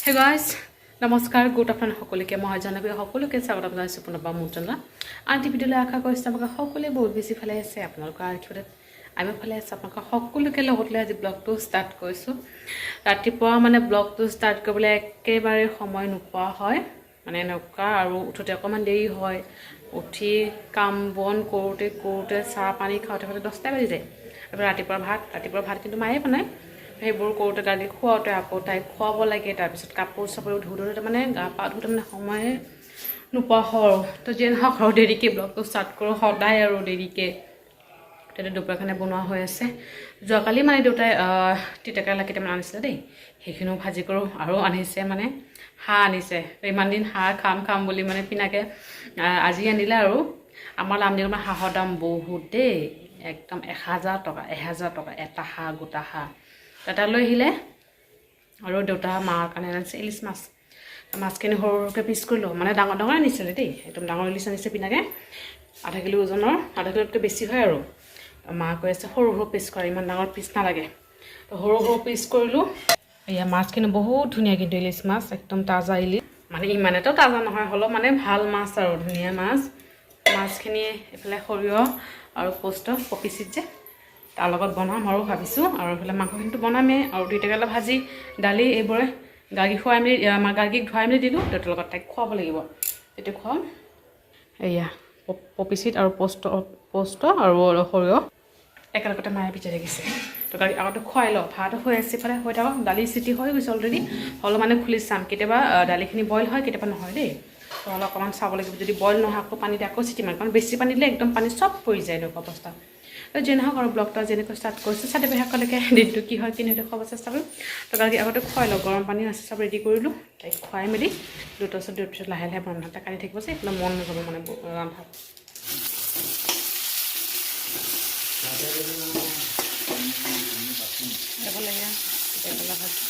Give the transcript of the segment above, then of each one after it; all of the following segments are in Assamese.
Hey guys, নমস্কাৰ গুড আফটাৰনুন সকলোকে মই জানাবি সকলোকে স্বাগতম জনাইছো পুনৰবাৰ মোৰ চেনেলত আনটি ভিডিঅ'লৈ আশা কৰিছোঁ আপোনালোকে সকলোৱে বহুত বেছি ভালে আছে আপোনালোকৰ আশীৰ্বাদত আমি ভালে আছোঁ আপোনালোকৰ সকলোকে লগত লৈ আজি ব্লগটো ষ্টাৰ্ট কৰিছোঁ ৰাতিপুৱা মানে ব্লগটো ষ্টাৰ্ট কৰিবলৈ একেবাৰে সময় নোপোৱা হয় মানে এনেকুৱা আৰু উঠোতে অকণমান দেৰি হয় উঠি কাম বন কৰোঁতে চাহ পানী খাওঁতে 10টা বাজি যায় আৰু ৰাতিপুৱাৰ ভাত কিন্তু মায়ে বনায় সেইবোৰ কৰোঁতে গালি খুৱাওঁতে আকৌ তাইক খুৱাব লাগে তাৰপিছত কাপোৰ চাপোৰ ধুওঁতে মানে গা পা ধুওঁতে মানে সময় নোপোৱা হয় তো যিয়ে নহওক আৰু দেৰিকৈ ব্লগটো ষ্টাৰ্ট কৰোঁ সদায় আৰু দেৰিকৈ তেতিয়া দুপৰীয়াখানে বনোৱা হৈ আছে যোৱাকালি মানে দেউতাই তিতাকেৰেলা কেইটামান আনিছিলে দেই সেইখিনিও ভাজি কৰোঁ আৰু আনিছে মানে হাঁহ আনিছে ইমান দিন হাঁহ খাম বুলি মানে পিনাকে আজি আনিলে আৰু আমাৰ লামডিঙত মানে হাঁহৰ দাম বহুত দেই একদম 1000 টকা এটা হাঁহ গোটা হাঁহ এটা লৈ আহিলে আৰু দেউতা মাৰ কাৰণে আনিছে ইলিচ মাছখিনি সৰুকৈ পিচ কৰিলোঁ মানে ডাঙৰ আনিছিলে দেই একদম ডাঙৰ ইলিচ আনিছে পিনাকে আধা কিলো ওজনৰ আধা কিলোতকৈ বেছি হয় আৰু মা কৈ আছে সৰু পিচ কৰা ইমান ডাঙৰ পিচ নালাগে তো সৰু পিচ কৰিলোঁ এয়া মাছখিনি বহুত ধুনীয়া কিন্তু ইলিচ মাছ একদম তাজা ইলিচ মানে ইমান এটাও তাজা নহয় হ'লেও মানে ভাল মাছ আৰু ধুনীয়া মাছখিনি এইফালে সৰিয়হ আৰু পপিচিত যে তাৰ লগত বনাম আৰু ভাবিছোঁ আৰু এইফালে মাংসখিনিটো বনামেই আৰু তিতাকেৰেলা ভাজি দালি এইবোৰে গাৰ্গীক ধুৱাই মেলি দিলোঁ দেউতাৰ লগত তাইক খুৱাব লাগিব তেতিয়া খুৱাম এয়া পপিচিত আৰু পষ্ট আৰু সৰিয়হ একেলগতে মায়ে বিচাৰি থাকিছে তো গাড়ী আগতে খুৱাই লওঁ ভাতো হৈ আছে ইফালে হৈ থাকক দালি চিটি হৈ গৈছে অলৰেডি হ'লেও মানে খুলি চাম কেতিয়াবা দালিখিনি বইল হয় কেতিয়াবা নহয় দেই তো অলপ অকণমান চাব লাগিব যদি বইল নহয় আকৌ পানীতে আকৌ চিটি মাৰিম কাৰণ বেছি পানী দিলে একদম পানী চব পৰি যায় এনেকুৱা অৱস্থা যে নহওক আৰু ব্লগটো যেনেকৈ ষ্টাৰ্ট কৰিছোঁ চাই পেহাকলৈকে দিনটো কি হয় কি নহয় খুৱাব চেষ্টা কৰিম তো গাড়ী আগতে খুৱাই লওঁ গৰম পানী আছে চব ৰেডি কৰিলোঁ তাইক খুৱাই মেলি দুটাৰ পিছত লাহে বনাম ভাত কাঢ়ি থাকিব যে এইফালে মন নাযাব মানে ৰন্ধাত যাব লাগে তিতাকেৰেলা ভাজি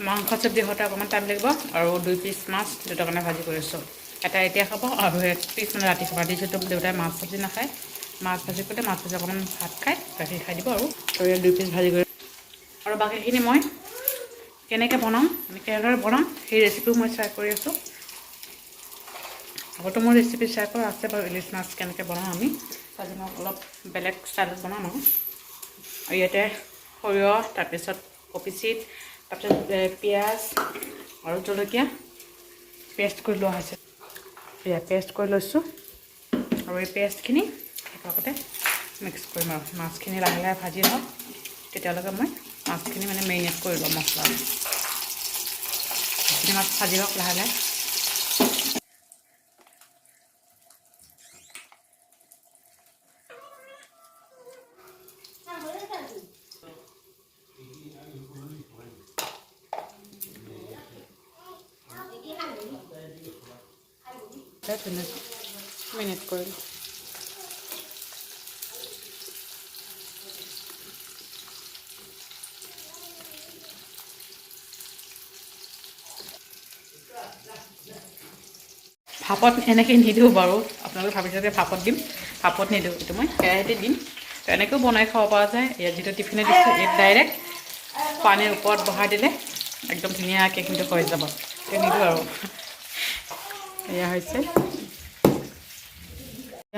মাংস চব্জি হওঁতে অকণমান টাইম লাগিব আৰু 2 পিচ মাছ দেউতাৰ কাৰণে ভাজি কৰিছোঁ এটা এতিয়া খাব আৰু 1 পিচ মানে ৰাতি খাব দিছোঁ দেউতাই মাছ চব্জি নাখায় মাছ ভাজি কৰোঁতে মাছ ভাজি অকণমান ভাত খাই গাখীৰ খাই দিব আৰু 2 পিচ ভাজি কৰি আৰু বাকীখিনি মই কেনেকৈ বনাম মানে কেনেদৰে বনাম সেই ৰেচিপিও মই শ্বেয়াৰ কৰি আছোঁ আগতো মোৰ ৰেচিপি শ্বেয়াৰ কৰা আছে বাৰু ইলিচ মাছ কেনেকৈ বনাওঁ আমি আজি মই অলপ বেলেগ ষ্টাইলত বনাম আৰু ইয়াতে সৰিয়হ তাৰপিছত পপিচিত তাৰপিছত পিঁয়াজ আৰু জলকীয়া পেষ্ট কৰি লোৱা হৈছে এয়া পেষ্ট কৰি লৈছোঁ আৰু এই পেষ্টখিনি একেলগতে মিক্স কৰিম আৰু মাছখিনি লাহে ভাজি হওক তেতিয়ালৈকে মই মাছখিনি মানে মেৰিনেট কৰি লওঁ মছলা সেইখিনি মাছ ভাজি হওক লাহে মেৰিনেট কৰিলোঁ ভাপত এনেকৈ নিদিওঁ বাৰু আপোনালোকে ভাবিছে যে ভাপত দিম ভাপত নিদিওঁ এইটো মই কেৰাহীতে দিম তো এনেকৈও বনাই খাব পৰা যায় ইয়াত যিটো টিফিনে দিছোঁ ইয়াত ডাইৰেক্ট পানীৰ ওপৰত বহাই দিলে একদম ধুনীয়াকৈ কিন্তু হৈ যাব তো নিদিওঁ আৰু এয়া হৈছে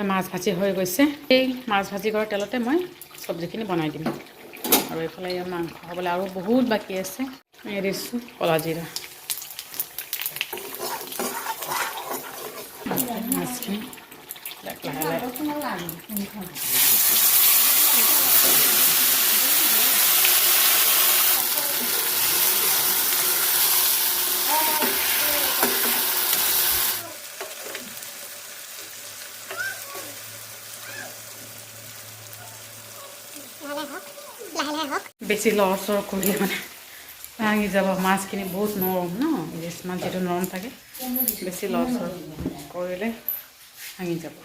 মাছ ভাজি হৈ গৈছে এই মাছ ভাজি কৰা তেলতে মই চব্জিখিনি বনাই দিম আৰু এইফালে ইয়াৰ মাংস খাবলৈ আৰু বহুত বাকী আছে এই দিছোঁ ক'লা জিৰা মাছখিনি বেছি লৰচৰ কৰিলে মানে ভাঙি যাব মাছখিনি বহুত নৰম ন ইলিচ মাছ যিটো নৰম থাকে বেছি লৰচৰ কৰিলে ভাঙি যাব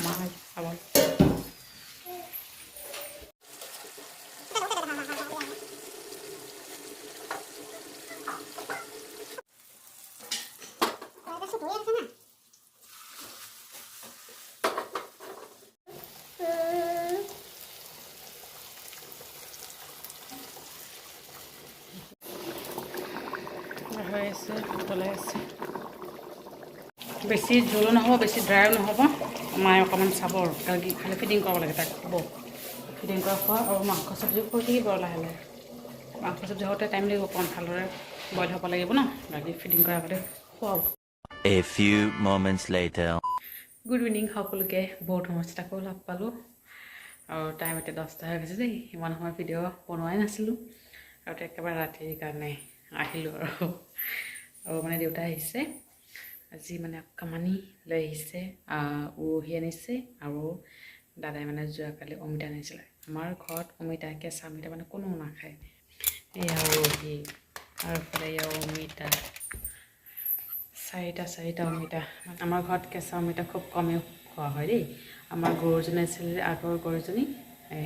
মাছ চাব হৈ আছে উতলাই আছে বেছি জোলো নহ'ব বেছি ড্ৰাইও নহ'ব মায়ে অকণমান চাব আৰু গাৰ্গী খালি ফিডিং কৰাব লাগে তাক হ'ব ফিডিং কৰা খোৱা আৰু মাংস চব্জি কৰি থাকিব আৰু লাহে লাহে মাংস চব্জি হওঁতে টাইম লাগিব অকণমান ভালদৰে বইল হ'ব লাগিব ন গাৰ্গী ফিডিং কৰাৰ আগতে খুৱাব A few moments later. Good evening সকলোকে বহুত সমস্যা আকৌ লগ পালোঁ আৰু টাইম এতিয়া 10টা হৈ গৈছে দেই ইমান সময় ভিডিঅ' বনোৱাই নাছিলোঁ আৰু একেবাৰে ৰাতিৰ কাৰণে আহিলোঁ আৰু মানে দেউতা আহিছে আজি মানে অকমানি লৈ আহিছে উৰহি আনিছে আৰু দাদাই মানে যোৱাকালি অমিতা আনিছিলে আমাৰ ঘৰত অমিতা কেঁচা অমিতা মানে কোনো নাখায় এয়া উৰহি আৰু এইফালে এয়া অমিতা চাৰিটা অমিতা আমাৰ ঘৰত কেঁচা অমিতা খুব কমেই খোৱা হয় দেই আমাৰ গৰুজনী আছিলে আগৰ গৰুজনী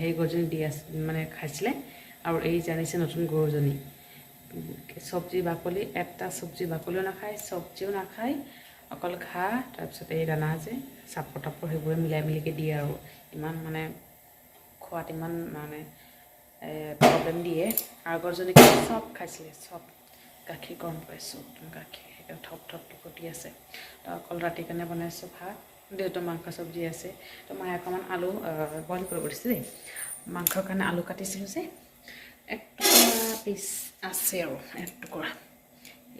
সেই গৰুজনী দি আছে মানে খাইছিলে আৰু এই জানিছে নতুন গৰুজনী চব্জি বাকলি এটা চব্জি বাকলিও নাখায় চব্জিও নাখায় অকল ঘাঁহ তাৰপিছত এই দানা যে চাপৰ তাপৰ সেইবোৰে মিলাই মিলিকৈ দিয়ে আৰু ইমান মানে খোৱাত ইমান মানে প্ৰব্লেম দিয়ে আগৰজনী চব খাইছিলে চব গাখীৰ গৰম কৰিছোঁ গাখীৰ থপ থপ ফুটি আছে তো অকল ৰাতিৰ কাৰণে বনাইছোঁ ভাত দেউতাৰ মাংস চব্জি আছে তো মায়ে অকণমান আলু বইল কৰিব দিছে দেই মাংসৰ কাৰণে আলু কাটিছিলোঁ যে এক টুকুৰা পিচ আছে আৰু এক টুকুৰা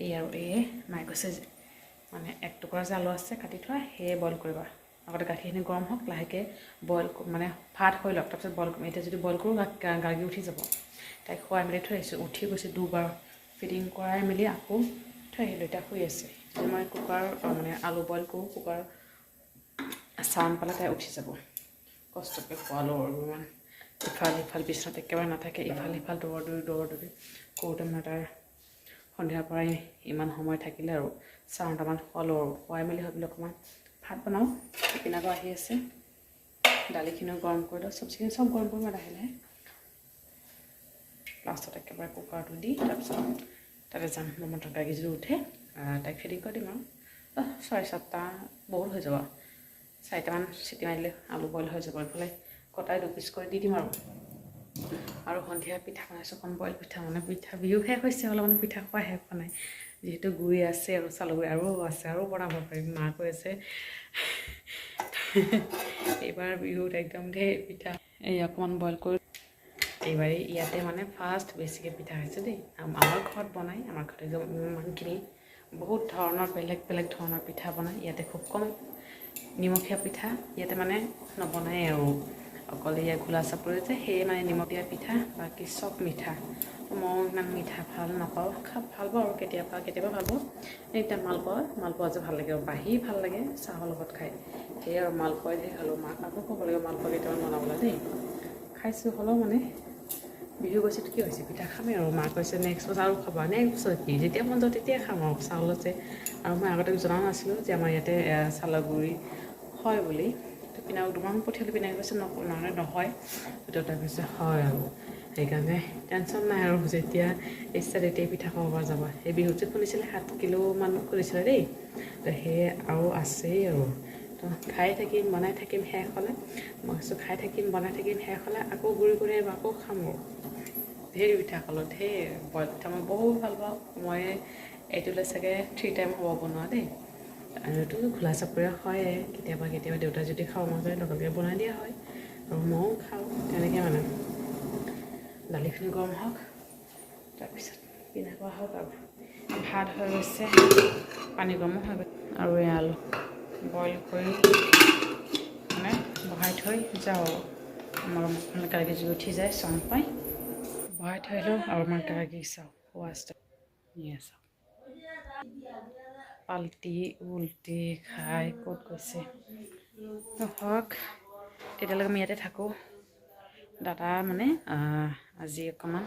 এই আৰু এই মায়ে কৈছে যে মানে এক টুকুৰা যে আলু আছে কাটি থোৱা সেয়ে বইল কৰিবা আগতে গাখীৰখিনি গৰম হওক লাহেকৈ বইল মানে ভাত হৈ লওক তাৰপিছত বইল কৰিম এতিয়া যদি বইল কৰোঁ গাৰ্গী উঠি যাব তাইক খুৱাই মেলি থৈ আহিছোঁ উঠি গৈছে দুবাৰ ফিডিং কৰাই মেলি আকৌ থৈ আহিলোঁ এতিয়া শুই আছে মই কুকাৰ মানে আলু বইল কৰোঁ কুকাৰ চাউণ্ড পালে তাই উঠি যাব কষ্টকৈ খোৱালোঁ আৰু ইমান ইফাল সিফাল বিচনাত একেবাৰে নাথাকে ইফাল সিফাল দৌৰ দৌৰি কৰোঁতে মানে তাৰ সন্ধিয়াৰ পৰাই ইমান সময় থাকিলে আৰু চাউণ্ডটামান খোৱালোঁ আৰু খুৱাই মেলি ভাবিলোঁ অকণমান ভাত বনাওঁ পিনাটো আহি আছে দালিখিনিও গৰম কৰি দিওঁ চব্জিখিনি চব গৰম কৰি মই লাহে লাহে লাষ্টত একেবাৰে কুকাৰটো দি তাৰপিছত তাতে যাম মই তৰকাৰী যদি উঠে তাইক ফিডিং কৰি দিম আৰু 6-7টা বহুত হৈ যাব 4টামান চিটি মাৰিলে আলু বইল হৈ যাব এইফালে কটাই 2 পিচ কৰি দি দিম আৰু সন্ধিয়া পিঠা বনাইছোঁ অকণ বইল পিঠা মানে পিঠা বিহু শেষ হৈছে অলপ মানে পিঠা খোৱা শেষ হোৱা নাই যিহেতু গুড়ি আছে আৰু চাউলগুড়ি আৰু আছে আৰু বনাব পাৰিম মা কৈ আছে এইবাৰ বিহুত একদম ঢেৰ পিঠা এই অকণমান বইল কৰি এইবাৰ ইয়াতে মানে ফাৰ্ষ্ট বেছিকৈ পিঠা হৈছে দেই আমাৰ ঘৰত বনাই আমাৰ ঘৰতে ইমানখিনি বহুত ধৰণৰ বেলেগ বেলেগ ধৰণৰ পিঠা বনায় ইয়াতে খুব কম নিমখীয়া পিঠা ইয়াতে মানে নবনায় আৰু অকল ইয়াত ঘোলা চাপৰি যে সেয়ে মানে নিমখ দিয়া পিঠা বাকী চব মিঠা মই ইমান মিঠা ভাল নাপাওঁ খাব ভাল পাওঁ আৰু কেতিয়াবা ভাল পাওঁ এতিয়া মালপোৱা যে ভাল লাগে আৰু বাঢ়ি ভাল লাগে চাহৰ লগত খাই সেয়ে আৰু মালপোৱাই দিয়ে খালোঁ মাক আকৌ ক'ব লাগিব মালপোৱা কেইটামান বনাবলৈ দেই খাইছোঁ হ'লেও মানে বিহু গৈছেতো কি হৈছে পিঠা খামেই আৰু মা কৈছে নেক্সট বছৰ আৰু খাবা নেক্সট বছৰ কি যেতিয়া মন যায় তেতিয়াই খাম আৰু চাউলত যে আৰু মই আগতে জনা নাছিলোঁ যে আমাৰ ইয়াতে চাউলৰ গুড়ি হয় বুলি তো পিনাক দুমাহ পঠিয়ালোঁ পিনাই কৈছে মানে নহয় দেউতাই কৈছে হয় আৰু সেইকাৰণে টেনশ্যন নাই আৰু যেতিয়া ইচ্ছা তেতিয়াই পিঠা খাব পৰা যাব সেই বিহুত যে খুন্দিছিলে 7 কিলোমান খুন্দিছিলে দেই তো সেয়ে আৰু আছেই আৰু তো খাই থাকিম বনাই থাকিম শেষ হ'লে মই কৈছোঁ খাই থাকিম বনাই থাকিম শেষ হ'লে আকৌ গুড়ি কৰি আহিব আকৌ খাম আৰু ঢেৰ পিঠা খালোঁ ঢেৰ বইল পিঠা মই বহুত ভাল পাওঁ মই এইটোলৈ চাগে 3 টাইম হ'ব বনোৱা দেই আৰু এইটো ঘোলা চাপৰীয়া হয় কেতিয়াবা দেউতা যদি খাওঁ মন যায় লগে বনাই দিয়া হয় আৰু ময়ো খাওঁ তেনেকৈ মানে দালিখিনি গৰম হওক তাৰপিছত পিনা কৰা হওক আৰু ভাত হৈ গৈছে পানী গৰমো হৈ গৈছে আৰু এই আলু বইল কৰি মানে বহাই থৈ যাওঁ আমাৰ গাৰ্গী যদি উঠি যায় চাউণ্ড পাই বহাই থৈ লওঁ আৰু আমাৰ গাৰ্গী চাওঁ ৱাছটো চাওঁ পাল্টি উল্টি খাই ক'ত গৈছে হওক তেতিয়ালৈকে আমি ইয়াতে থাকোঁ দাদা মানে আজি অকণমান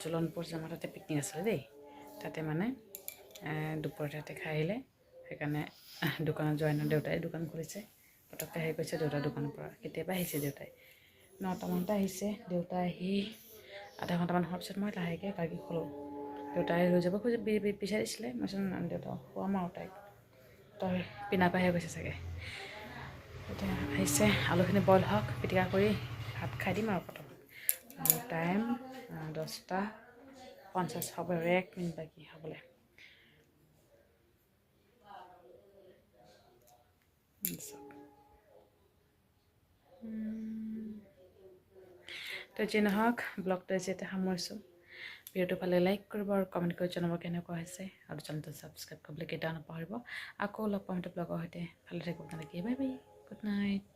জলনপুৰ আমাৰ তাতে পিকনিক আছিলে দেই তাতে মানে দুপৰীয়া তাতে খাই আহিলে সেইকাৰণে দোকানত যোৱাই নাই দেউতাই দোকান খুলিছে পটককৈ আহি গৈছে দেউতাৰ দোকানৰ পৰা কেতিয়াবা আহিছে দেউতাই 9টামানতে আহিছে দেউতা আহি আধা ঘণ্টামান হোৱাৰ পিছত মই লাহেকৈ গাড়ী খোলোঁ দেউতাই লৈ যাব বিচাৰিছিলে মই দেউতা খুৱাম আৰু তাইক তই পিনা পাই গৈছে চাগে এতিয়া আহিছে আলুখিনি বইল হওক পিটিকা কৰি ভাত খাই দিম আৰু প্ৰথম টাইম 10:50 হ'ব 1 মিনিট বাকী হ'বলৈ তো যি নহওক ব্লগটো যেতিয়া সামৰিছোঁ ভিডিঅ'টো পালে লাইক কৰিব আৰু কমেণ্ট কৰি জনাব কেনেকুৱা হৈছে আৰু চেনেলটো ছাবস্ক্ৰাইব কৰিবলৈ কেতিয়াও নাপাহৰিব আকৌ লগ পাম এটা ব্লগৰ সৈতে ভালে থাকিব তেনেকৈ বাই বাই গুড নাইট